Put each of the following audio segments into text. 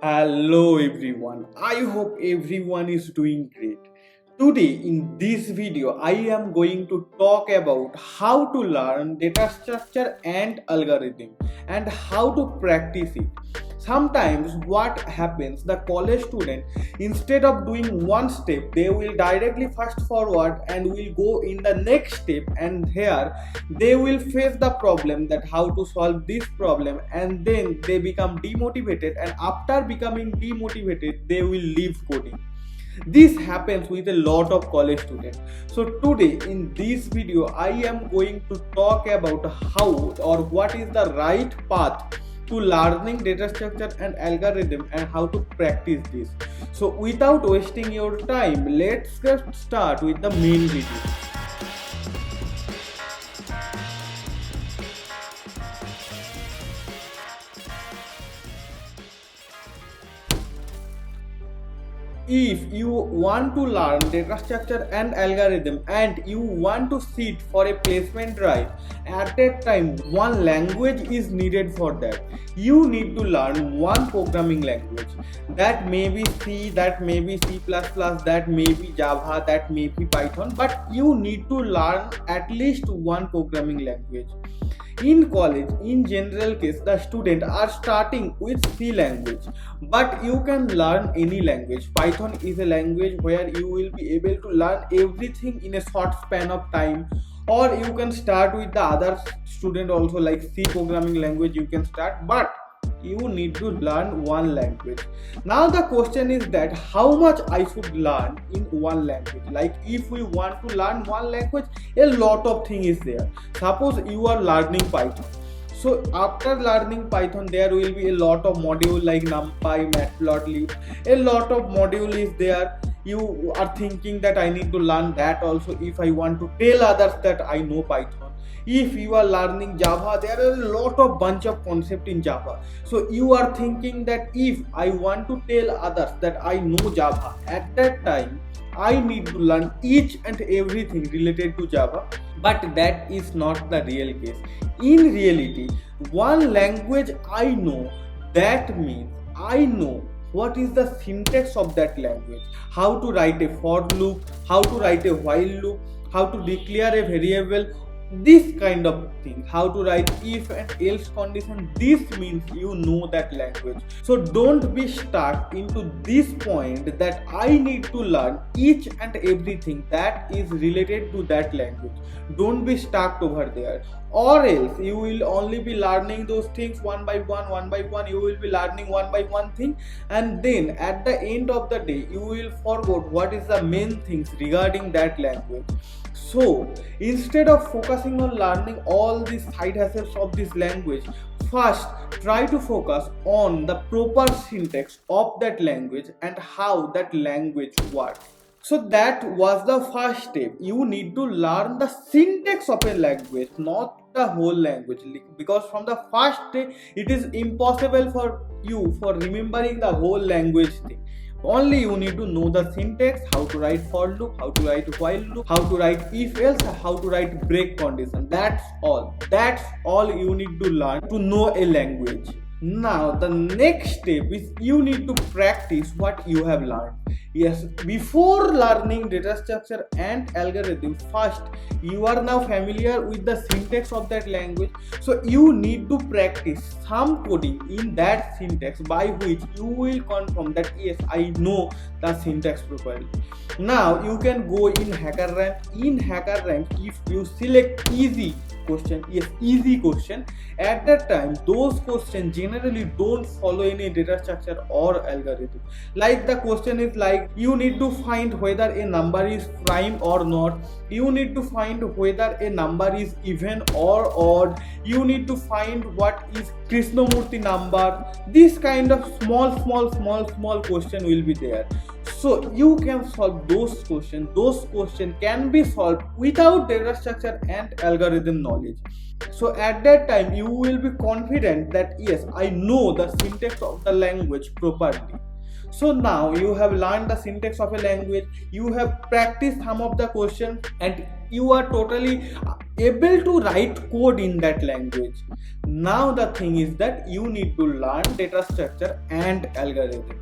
Hello everyone, I hope everyone is doing great. Today in this video I am going to talk about how to learn data structure and algorithm and how to practice it. Sometimes what happens, the college student, instead of doing one step they will directly fast forward and will go in the next step, and here they will face the problem that how to solve this problem, and then they become demotivated, and after becoming demotivated they will leave coding. This happens with a lot of college students. So today in this video I am going to talk about how or what is the right path to learning data structure and algorithm and how to practice this. So without wasting your time, let's get start with the main video. If you want to learn data structure and algorithm and you want to sit for a placement drive, at that time one language is needed for that. You need to learn one programming language. That may be C, that may be C++, that may be Java, that may be Python, but you need to learn at least one programming language. In college, in general case, the student are starting with C language, but you can learn any language. Python is a language where you will be able to learn everything in a short span of time, or you can start with the other student also, like C programming language you can start, but you need to learn one language. Now the question is that how much I should learn in one language. Like if we want to learn one language, a lot of thing is there. Suppose you are learning Python, so after learning Python there will be a lot of module like NumPy, Matplotlib, a lot of module is there. You are thinking that I need to learn that also if I want to tell others that I know Python. If you are learning Java, there are a lot of bunch of concept in Java. So you are thinking that if I want to tell others that I know Java, at that time I need to learn each and everything related to Java. But that is not the real case. In reality, one language I know, that means I know what is the syntax of that language, how to write a for loop, how to write a while loop, how to declare a variable, this kind of thing, how to write if and else condition. This means you know that language. So don't be stuck into this point that I need to learn each and everything that is related to that language. Don't be stuck over there, or else you will only be learning those things one by one. You will be learning one by one thing, and then at the end of the day you will forget what is the main things regarding that language. So instead of focusing on learning all these side hustles of this language, first try to focus on the proper syntax of that language and how that language works. So that was the first step. You need to learn the syntax of a language, not the whole language, because from the first day it is impossible for you for remembering the whole language thing. Only you need to know the syntax, how to write for loop, how to write while loop, how to write if else, how to write break condition. That's all. That's all you need to learn to know a language. Now the next step is you need to practice what you have learned. Yes, before learning data structure and algorithm, first you are now familiar with the syntax of that language. So you need to practice some coding in that syntax, by which you will confirm that yes, I know the syntax properly. Now you can go in hacker rank. In hacker rank, if you select easy question, yes, easy question, at that time those questions generally don't follow any data structure or algorithm. Like the question is like, you need to find whether a number is prime or not, you need to find whether a number is even or odd, you need to find what is Krishnamurti number. This kind of small question will be there. So you can solve those questions. Those questions can be solved without data structure and algorithm knowledge. So at that time you will be confident that yes, I know the syntax of the language properly. So now you have learned the syntax of a language, you have practiced some of the questions, and you are totally able to write code in that language. Now the thing is that you need to learn data structure and algorithm.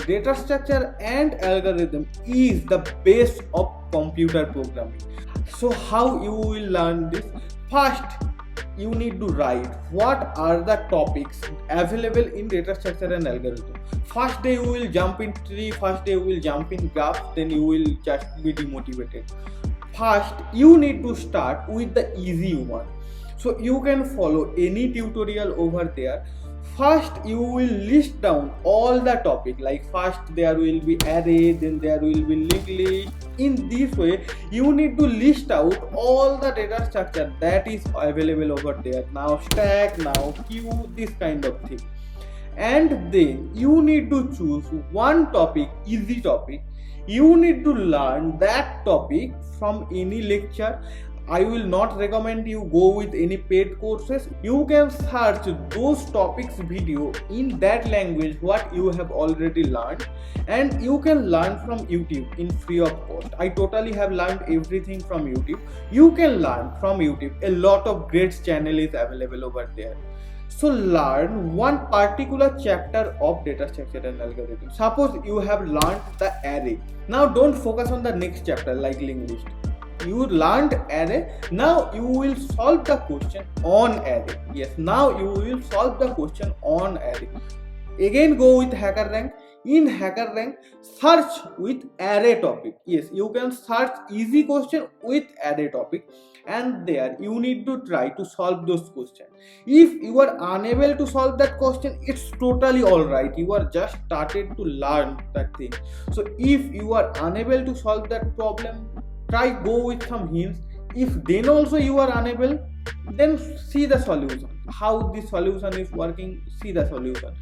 Data structure and algorithm is the base of computer programming. So how you will learn this? First, you need to write what are the topics available in data structure and algorithm. First day you will jump in tree, first day you will jump in graph, then you will just be demotivated. First, you need to start with the easy one. So you can follow any tutorial over there. First, you will list down all the topic, like first there will be array, then there will be linked list. In this way, you need to list out all the data structure that is available over there. Now stack, now queue, this kind of thing. And then you need to choose one topic, easy topic. You need to learn that topic from any lecture. I will not recommend you go with any paid courses. You can search those topics video in that language what you have already learned, and you can learn from YouTube in free of cost. I totally have learned everything from YouTube. You can learn from YouTube. A lot of great channel is available over there. So learn one particular chapter of data structure and algorithm. Suppose you have learned the array. Now don't focus on the next chapter like linked list. You learned array, now you will solve the question on array. Yes, now you will solve the question on array. Again go with hacker rank. In hacker rank, search with array topic. Yes, you can search easy question with array topic, and there you need to try to solve those questions. If you are unable to solve that question, it's totally alright. You are just started to learn that thing. So if you are unable to solve that problem, try go with some hints. If then also you are unable, then see the solution, how the solution is working, see the solution.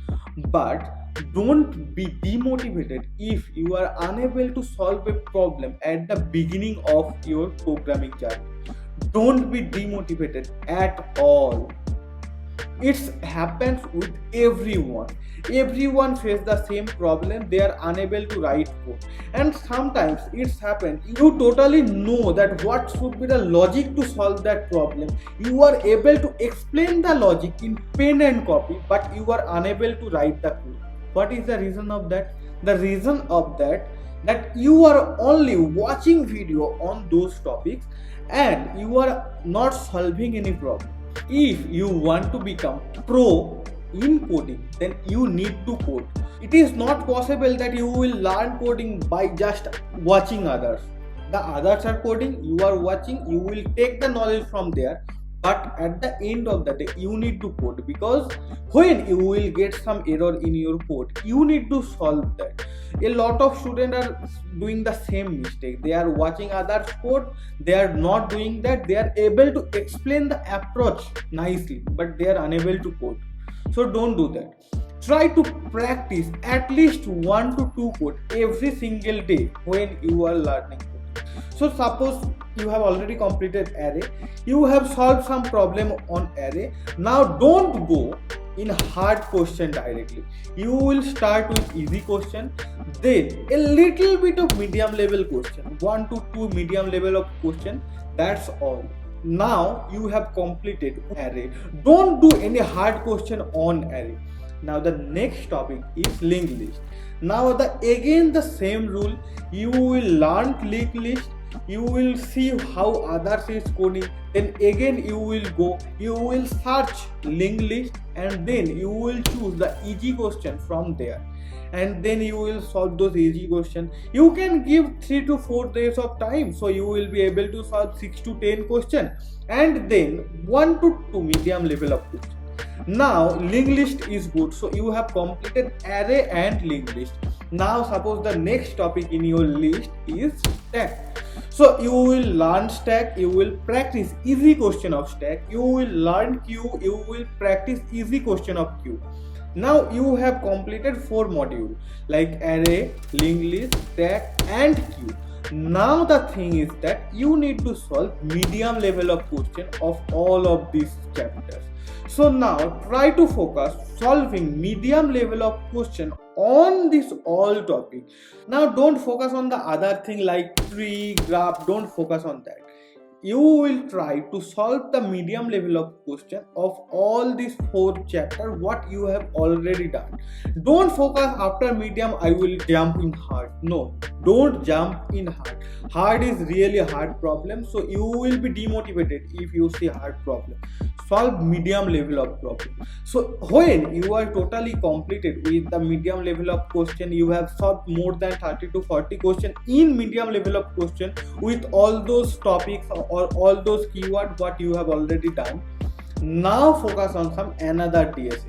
But don't be demotivated if you are unable to solve a problem at the beginning of your programming journey. Don't be demotivated at all. It happens with everyone. Everyone faces the same problem. They are unable to write code, and sometimes it's happened. You totally know that what should be the logic to solve that problem. You are able to explain the logic in pen and copy, but you are unable to write the code. What is the reason of that? The reason of that you are only watching video on those topics and you are not solving any problem. If you want to become pro in coding, then you need to code. It is not possible that you will learn coding by just watching others. The others are coding, you are watching, you will take the knowledge from there. But at the end of the day, you need to code, because when you will get some error in your code, you need to solve that. A lot of students are doing the same mistake. They are watching others code, they are not doing that. They are able to explain the approach nicely, but they are unable to code. So don't do that. Try to practice at least 1 to 2 code every single day when you are learning. So suppose you have already completed array, you have solved some problem on array. Now don't go in hard question directly. You will start with easy question, then a little bit of medium level question, 1 to 2 medium level of question. That's all. Now you have completed array. Don't do any hard question on array. Now the next topic is linked list. Now again the same rule. You will learn linked list. You will see how others is coding. Then again you will search linked list, and then you will choose the easy question from there, and then you will solve those easy questions. You can give 3 to 4 days of time, so you will be able to solve 6 to 10 questions, and then 1 to 2 medium level of questions. Now linked list is good, so you have completed array and linked list. Now suppose the next topic in your list is stack. So you will learn stack, you will practice easy question of stack, you will learn queue, you will practice easy question of queue. Now you have completed 4 modules like array, linked list, stack and queue. Now the thing is that you need to solve medium level of question of all of these chapters. So now try to focus solving medium level of question on this all topic. Now don't focus on the other thing like tree, graph, don't focus on that. You will try to solve the medium level of question of all these four chapters what you have already done. Don't focus after medium I will jump in hard. No, don't jump in hard. Hard is really a hard problem, so you will be demotivated if you see hard problem. Solve medium level of problem. So when you are totally completed with the medium level of question, you have solved more than 30 to 40 question in medium level of question with all those topics or all those keywords what you have already done. Now focus on some another DSA.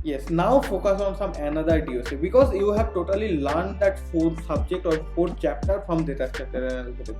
Yes, now focus on some another DSA because you have totally learned that fourth subject or fourth chapter from data structure and algorithm.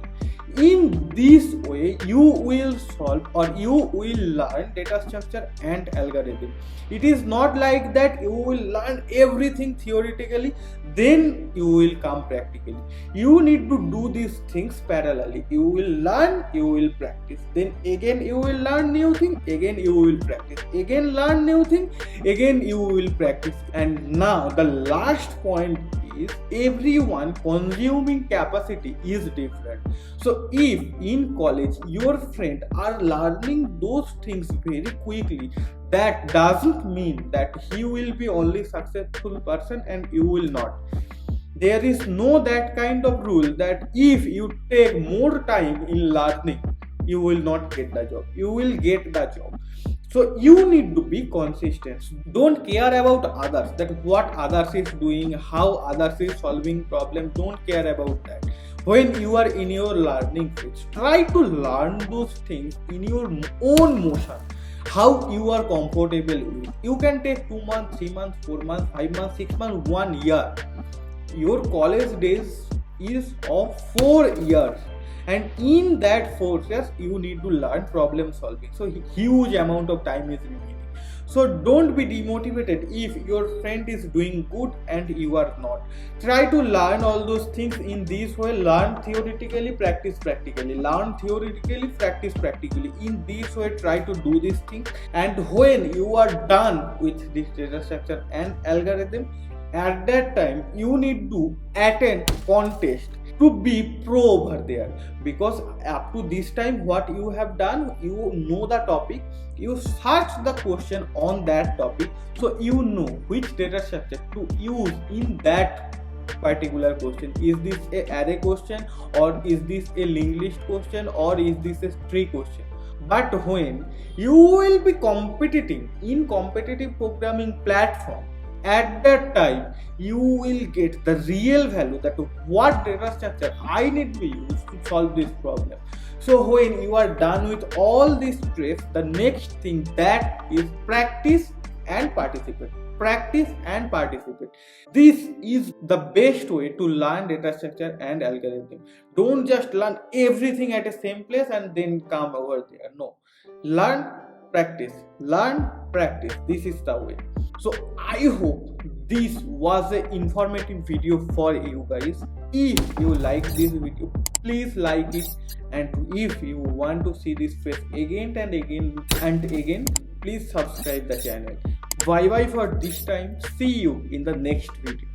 In this way, you will solve or you will learn data structure and algorithm. It is not like that you will learn everything theoretically, then you will come practically. You need to do these things parallelly. You will learn, you will practice. Then again you will learn new thing, again you will practice. Again learn new thing, again you will practice. And now the last point is everyone consuming capacity is different. So if in college your friend are learning those things very quickly, that doesn't mean that he will be only successful person and you will not. There is no that kind of rule that if you take more time in learning you will not get the job. You will get the job. So you need to be consistent. Don't care about others, that what others is doing, how others is solving problem. Don't care about that. When you are in your learning phase, try to learn those things in your own motion, how you are comfortable with. You can take 2 months, 3 months, 4 months, 5 months, 6 months, 1 year. Your college days is of 4 years. And in that 4 years, you need to learn problem solving. So huge amount of time is remaining. So don't be demotivated if your friend is doing good and you are not. Try to learn all those things in this way. Learn theoretically, practice practically. Learn theoretically, practice practically. In this way, try to do this thing. And when you are done with this data structure and algorithm, at that time you need to attend contest to be pro over there, because up to this time what you have done, you know the topic, you search the question on that topic, so you know which data structure to use in that particular question. Is this a array question, or is this a linked list question, or is this a tree question? But when you will be competing in competitive programming platform, at that time you will get the real value, that what data structure I need to use to solve this problem. So when you are done with all this stress, the next thing that is practice and participate. Practice and participate. This is the best way to learn data structure and algorithm. Don't just learn everything at the same place and then come over there. No, learn, practice, learn, practice. This is the way. So I hope this was an informative video for you guys. If you like this video, please like it, and if you want to see this face again and again and again, please subscribe the channel. Bye bye for this time. See you in the next video.